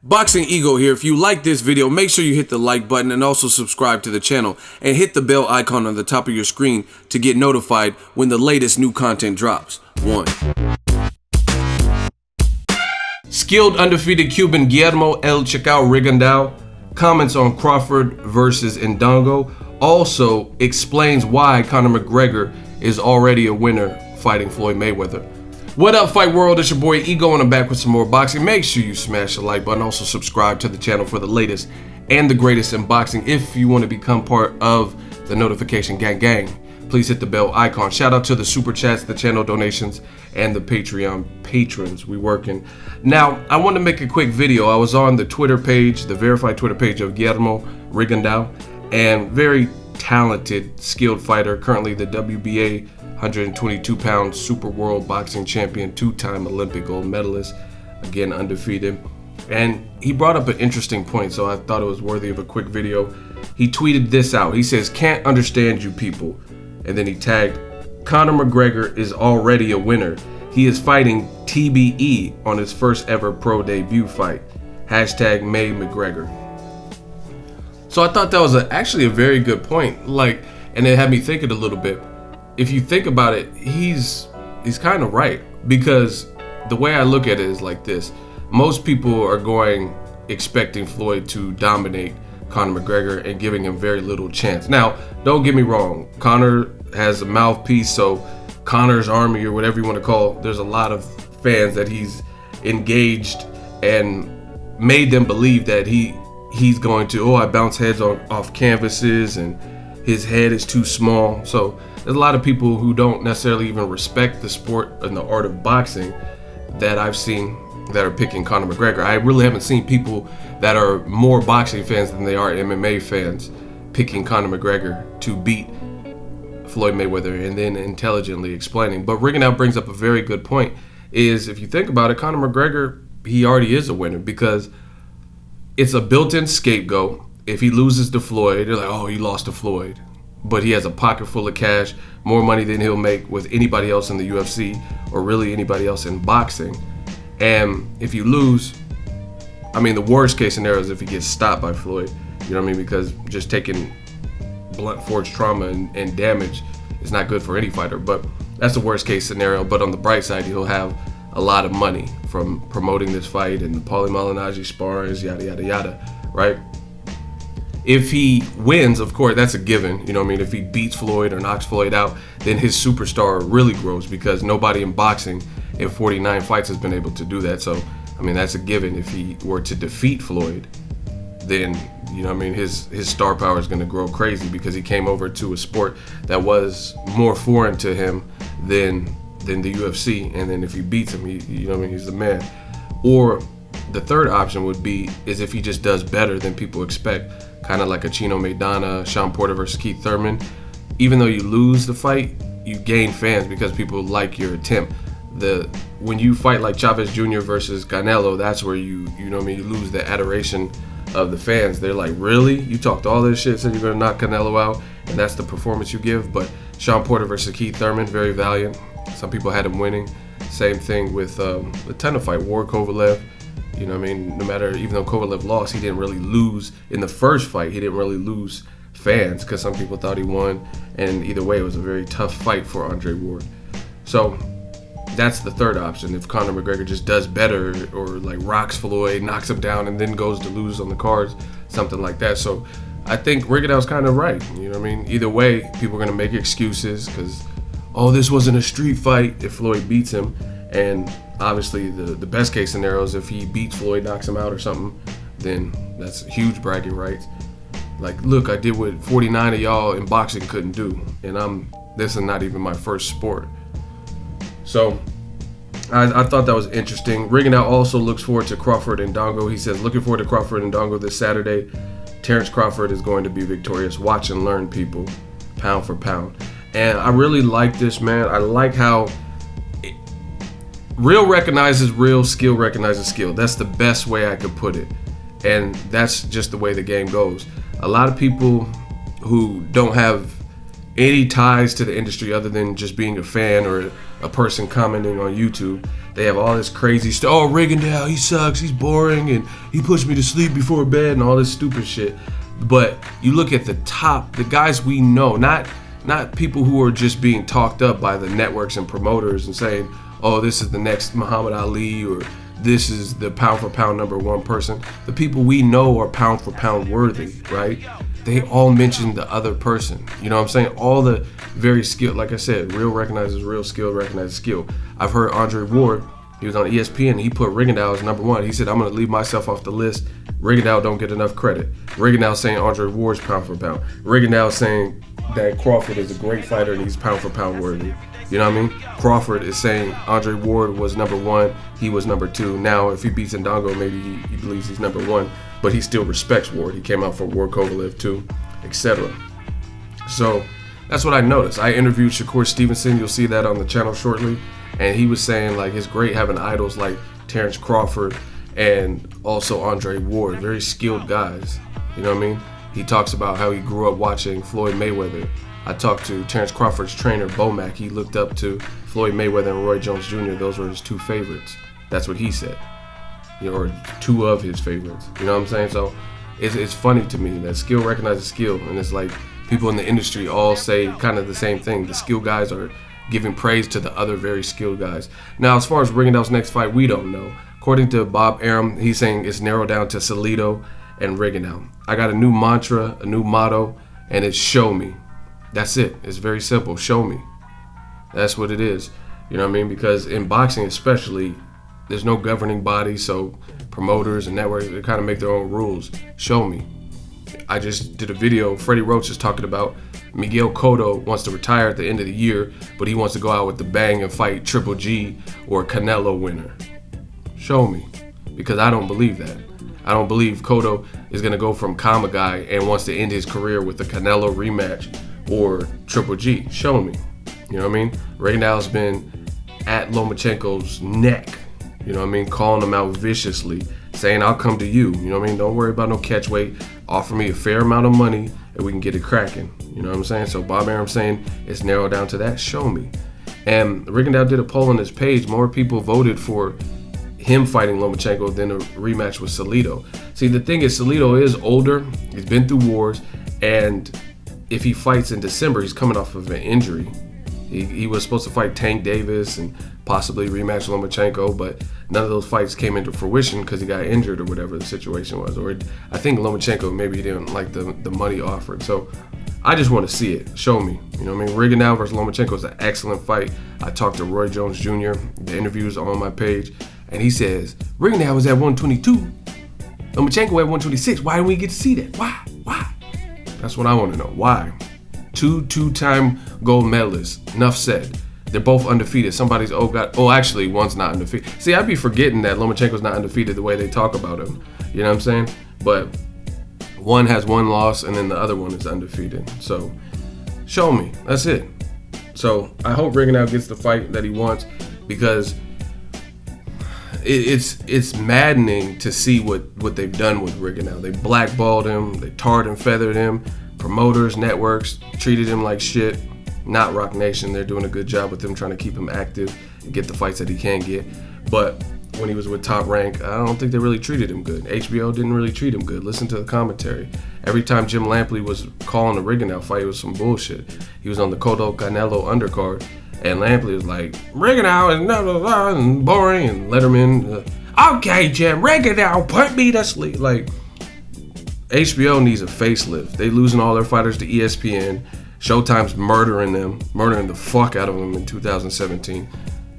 Boxingego here. If you like this video, make sure you hit the like button and also subscribe to the channel and hit the bell icon on the top of your screen to get notified when the latest new content drops. 1. Skilled undefeated Cuban Guillermo El Chacao Rigondeaux comments on Crawford versus Indongo. Also explains why Conor McGregor is already a winner fighting Floyd Mayweather. What up, Fight World? It's your boy Ego, and I'm back with some more boxing. Make sure you smash the like button. Also subscribe to the channel for the latest and the greatest in boxing. If you want to become part of the notification gang, please hit the bell icon. Shout out to the super chats, the channel donations, and the Patreon patrons. We working. Now, I want to make a quick video. I was on the Twitter page, the verified Twitter page of Guillermo Rigondeaux, and very talented, skilled fighter, currently the WBA 122-pound Super World Boxing Champion, two-time Olympic gold medalist, again undefeated. And he brought up an interesting point, so I thought it was worthy of a quick video. He tweeted this out. He says, "Can't understand you people." And then he tagged, "Conor McGregor is already a winner. He is fighting TBE on his first ever pro debut fight. Hashtag MayMcGregor." So I thought that was actually a very good point. And it had me thinking a little bit. If you think about it, he's kind of right, because the way I look at it is like this. Most people are going expecting Floyd to dominate Conor McGregor and giving him very little chance. Now, don't get me wrong. Conor has a mouthpiece, so Conor's army, or whatever you want to call it, there's a lot of fans that he's engaged and made them believe that he's going to, I bounce heads off canvases and his head is too small. So there's a lot of people who don't necessarily even respect the sport and the art of boxing that I've seen that are picking Conor McGregor. I really haven't seen people that are more boxing fans than they are MMA fans picking Conor McGregor to beat Floyd Mayweather and then intelligently explaining. But Rigondeaux brings up a very good point, is if you think about it, Conor McGregor, he already is a winner because it's a built-in scapegoat. If he loses to Floyd, they're like, oh, he lost to Floyd. But he has a pocket full of cash, more money than he'll make with anybody else in the UFC or really anybody else in boxing. And if you lose, I mean, the worst case scenario is if he gets stopped by Floyd. You know what I mean? Because just taking blunt force trauma and damage is not good for any fighter. But that's the worst case scenario. But on the bright side, he'll have a lot of money from promoting this fight and the Paulie Malignaggi sparrings, yada, yada, yada, right? If he wins, of course, that's a given. You know what I mean? If he beats Floyd or knocks Floyd out, then his superstar really grows, because nobody in boxing in 49 fights has been able to do that. So, I mean, that's a given. If he were to defeat Floyd, then, you know what I mean, his star power is going to grow crazy, because he came over to a sport that was more foreign to him than the UFC. And then if he beats him, you know what I mean, he's the man. Or the third option would be is if he just does better than people expect, kind of like a Chino Maidana, Sean Porter versus Keith Thurman. Even though you lose the fight, you gain fans because people like your attempt. When you fight like Chavez Jr. versus Canelo, that's where you know what I mean, you lose the adoration of the fans. They're like, really? You talked all this shit, said you're gonna knock Canelo out, and that's the performance you give? But Sean Porter versus Keith Thurman, very valiant. Some people had him winning. Same thing with the Tenna fight, War Kovalev. You know what I mean? No matter, even though Kovalev lost, he didn't really lose in the first fight. He didn't really lose fans because some people thought he won. And either way, it was a very tough fight for Andre Ward. So that's the third option. If Conor McGregor just does better, or like rocks Floyd, knocks him down, and then goes to lose on the cards, something like that. So I think Rigondeaux's kind of right. You know what I mean? Either way, people are going to make excuses because, oh, this wasn't a street fight if Floyd beats him. And obviously the best case scenario is if he beats Floyd, knocks him out or something, then that's huge bragging rights. Like, look, I did what 49 of y'all in boxing couldn't do, and this is not even my first sport. So I thought that was interesting. Rigondeaux also looks forward to Crawford and Indongo. He says, looking forward to Crawford and Indongo this Saturday. Terrence Crawford is going to be victorious. Watch and learn, people, pound for pound. And I really like this, man. I like how real recognizes real, skill recognizes skill. That's the best way I could put it. And that's just the way the game goes. A lot of people who don't have any ties to the industry other than just being a fan or a person commenting on YouTube. They have all this crazy stuff. Oh, Rigondeaux, he sucks, he's boring, and he pushed me to sleep before bed, and all this stupid shit. But you look at the top, the guys we know, not people who are just being talked up by the networks and promoters and saying, oh, this is the next Muhammad Ali, or this is the pound for pound #1 person. The people we know are pound for pound worthy, right? They all mention the other person. You know what I'm saying? All the very skilled, like I said, real recognizes real, skill recognizes skill. I've heard Andre Ward, he was on ESPN, and he put Rigondeaux as #1. He said, I'm going to leave myself off the list. Rigondeaux don't get enough credit. Rigondeaux saying Andre Ward's pound for pound. Rigondeaux saying that Crawford is a great fighter and he's pound for pound worthy. You know what I mean? Crawford is saying Andre Ward was #1, he was #2. Now, if he beats Ndongo, maybe he believes he's #1, but he still respects Ward. He came out for Ward Kovalev too, etc. So that's what I noticed. I interviewed Shakur Stevenson. You'll see that on the channel shortly. And he was saying like it's great having idols like Terrence Crawford and also Andre Ward, very skilled guys. You know what I mean? He talks about how he grew up watching Floyd Mayweather. I talked to Terrence Crawford's trainer, MayMac. He looked up to Floyd Mayweather and Roy Jones Jr. Those were his 2 favorites. That's what he said. You know, or 2 of his favorites. You know what I'm saying? So it's funny to me that skill recognizes skill. And it's like people in the industry all say kind of the same thing. The skilled guys are giving praise to the other very skilled guys. Now, as far as Rigondeaux's next fight, we don't know. According to Bob Arum, he's saying it's narrowed down to Salido and Rigondeaux. I got a new mantra, a new motto, and it's show me. That's it. It's very simple. Show me. That's what it is. You know what I mean? Because in boxing especially, there's no governing body, so promoters and networks, they kind of make their own rules. Show me. I just did a video, Freddie Roach is talking about Miguel Cotto wants to retire at the end of the year, but he wants to go out with the bang and fight Triple G or Canelo winner. Show me. Because I don't believe that. I don't believe Cotto is going to go from Kama guy and wants to end his career with the Canelo rematch or Triple G. Show me. You know what I mean? Rigondeaux's been at Lomachenko's neck. You know what I mean? Calling him out viciously, saying, I'll come to you. You know what I mean? Don't worry about no catch weight. Offer me a fair amount of money and we can get it cracking. You know what I'm saying? So Bob Arum saying it's narrowed down to that. Show me. And Rigondeaux did a poll on his page. More people voted for him fighting Lomachenko than a rematch with Salido. See, the thing is, Salido is older. He's been through wars. And if he fights in December, he's coming off of an injury. He was supposed to fight Tank Davis and possibly rematch Lomachenko, but none of those fights came into fruition because he got injured or whatever the situation was. Or I think Lomachenko, maybe he didn't like the money offered. So I just want to see it. Show me. You know what I mean? Rigondeaux versus Lomachenko is an excellent fight. I talked to Roy Jones Jr. The interviews are on my page. And he says, Rigondeaux was at 122. Lomachenko at 126. Why didn't we get to see that? Why? That's what I want to know. Why? Two-time gold medalists. Enough said. They're both undefeated. Somebody's actually one's not undefeated. See, I'd be forgetting that Lomachenko's not undefeated the way they talk about him. You know what I'm saying? But one has 1 loss and then the other one is undefeated. So show me. That's it. So I hope Rigondeaux gets the fight that he wants, because it's maddening to see what they've done with Rigondeaux. They blackballed him. They tarred and feathered him. Promoters, networks treated him like shit. Not Rock Nation. They're doing a good job with him, trying to keep him active and get the fights that he can get. But when he was with Top Rank, I don't think they really treated him good. HBO didn't really treat him good. Listen to the commentary. Every time Jim Lampley was calling the Rigondeaux fight, it was some bullshit. He was on the Cotto Canelo undercard, and Lampley was like, Rigondeaux is and boring, and let him in. Okay, Jim, Rigondeaux, put me to sleep. Like, HBO needs a facelift. They losing all their fighters to ESPN. Showtime's murdering the fuck out of them in 2017.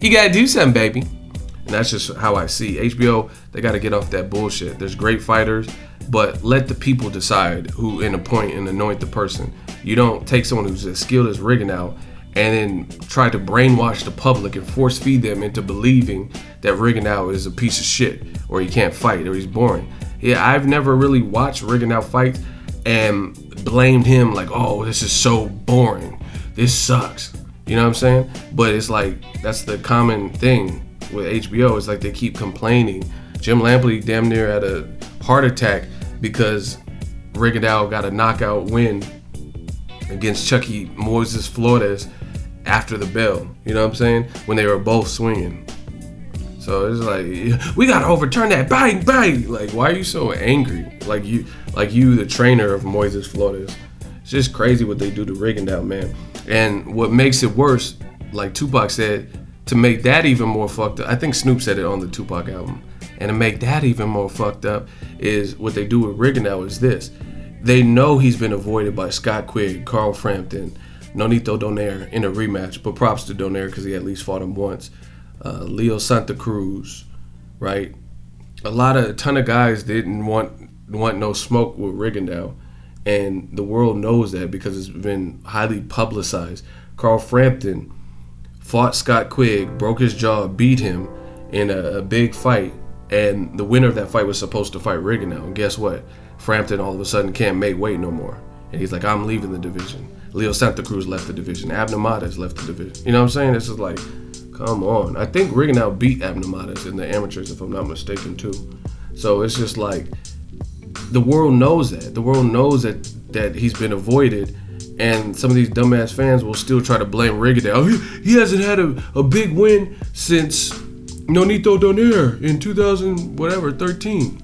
You gotta do something, baby. And that's just how I see HBO. They gotta get off that bullshit. There's great fighters, but let the people decide who appoint and anoint the person. You don't take someone who's as skilled as Rigondeaux and then try to brainwash the public and force feed them into believing that Rigondeaux is a piece of shit, or he can't fight, or he's boring. Yeah, I've never really watched Rigondeaux fight and blamed him like, oh, this is so boring. This sucks. You know what I'm saying? But it's like, that's the common thing with HBO. It's like they keep complaining. Jim Lampley damn near had a heart attack because Rigondeaux got a knockout win against Chucky Moises Flores after the bell. You know what I'm saying? When they were both swinging. So it's like, we gotta overturn that. Bang, bang. Like, why are you so angry? Like you, the trainer of Moises Flores. It's just crazy what they do to Rigondeaux, man. And what makes it worse, like Tupac said, to make that even more fucked up. I think Snoop said it on the Tupac album. And to make that even more fucked up is what they do with Rigondeaux is this. They know he's been avoided by Scott Quigg, Carl Frampton, Nonito Donaire in a rematch, but props to Donaire because he at least fought him once. Leo Santa Cruz, right? A ton of guys didn't want no smoke with Rigondeaux, and the world knows that because it's been highly publicized. Carl Frampton fought Scott Quigg, broke his jaw, beat him in a big fight, and the winner of that fight was supposed to fight Rigondeaux. And guess what? Frampton all of a sudden can't make weight no more, and he's like, I'm leaving the division. Leo Santa Cruz left the division. Abnemades left the division. You know what I'm saying? This is like, come on. I think Rigondeaux beat Abnemades in the amateurs, if I'm not mistaken, too. So it's just like, the world knows that. The world knows that he's been avoided, and some of these dumbass fans will still try to blame Rigondeaux. He hasn't had a big win since Nonito Donaire in 2013.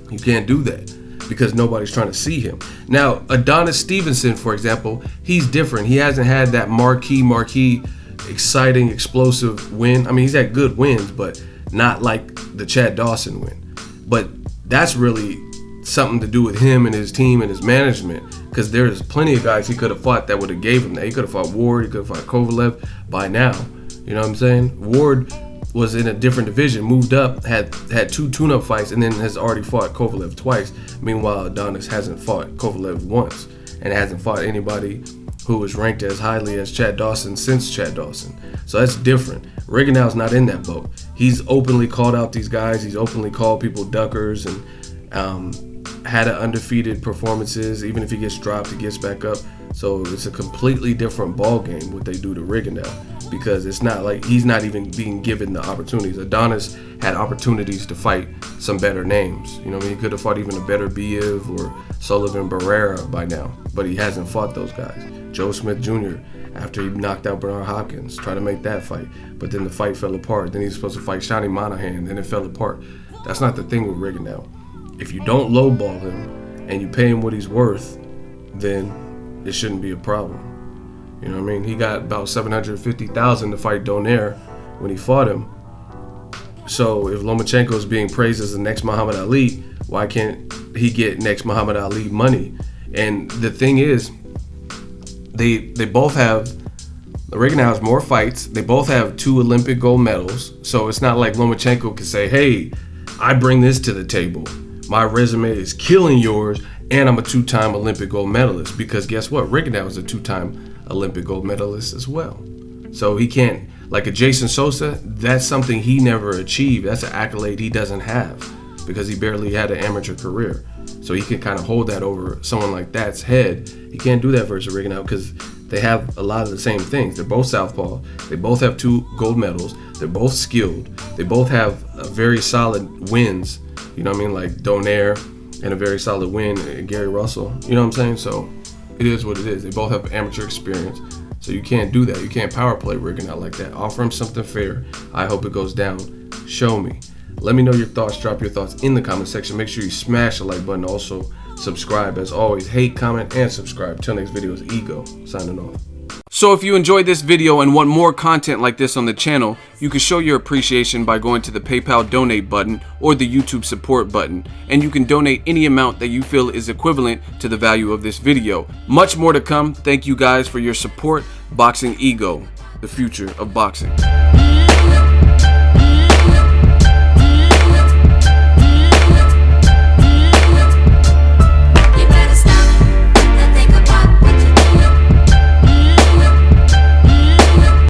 You can't do that because nobody's trying to see him. Now, Adonis Stevenson, for example, he's different. He hasn't had that marquee, exciting, explosive win. I mean, he's had good wins, but not like the Chad Dawson win. But that's really something to do with him and his team and his management, because there's plenty of guys he could have fought that would have gave him that. He could have fought Ward, he could have fought Kovalev by now. You know what I'm saying? Ward was in a different division, moved up, had 2 tune-up fights, and then has already fought Kovalev twice. Meanwhile, Adonis hasn't fought Kovalev once and hasn't fought anybody who was ranked as highly as Chad Dawson since Chad Dawson. So that's different. Rigondeaux's not in that boat. He's openly called out these guys. He's openly called people duckers and had undefeated performances. Even if he gets dropped, he gets back up. So it's a completely different ball game what they do to Rigondeaux, because it's not like he's not even being given the opportunities. Adonis had opportunities to fight some better names. You know what I mean? He could have fought even a better Biev or Sullivan Barrera by now, but he hasn't fought those guys. Joe Smith Jr., after he knocked out Bernard Hopkins, tried to make that fight, but then the fight fell apart. Then he was supposed to fight Shani Monahan, then it fell apart. That's not the thing with Rigondeaux. If you don't lowball him and you pay him what he's worth, then it shouldn't be a problem. You know what I mean? He got about $750,000 to fight Donaire when he fought him. So if Lomachenko is being praised as the next Muhammad Ali, why can't he get next Muhammad Ali money? And the thing is, they both have, Rigondeaux has more fights. They both have 2 Olympic gold medals. So it's not like Lomachenko can say, hey, I bring this to the table. My resume is killing yours, and I'm a 2-time Olympic gold medalist. Because guess what? Rigondeaux is a 2-time Olympic gold medalist as well. So he can't, like a Jason Sosa, that's something he never achieved. That's an accolade he doesn't have because he barely had an amateur career. So he can kind of hold that over someone like that's head. He can't do that versus Rigondeaux because they have a lot of the same things. They're both southpaw. They both have 2 gold medals. They're both skilled. They both have very solid wins. You know what I mean? Like Donaire and a very solid win, Gary Russell. You know what I'm saying? So it is what it is. They both have amateur experience. So you can't do that. You can't power play Rigondeaux like that. Offer him something fair. I hope it goes down. Show me. Let me know your thoughts. Drop your thoughts in the comment section. Make sure you smash the like button. Also, subscribe. As always, hate, comment, and subscribe. Till next video is Ego, signing off. So if you enjoyed this video and want more content like this on the channel, you can show your appreciation by going to the PayPal donate button or the YouTube support button, and you can donate any amount that you feel is equivalent to the value of this video. Much more to come. Thank you guys for your support. Boxingego, the future of boxing.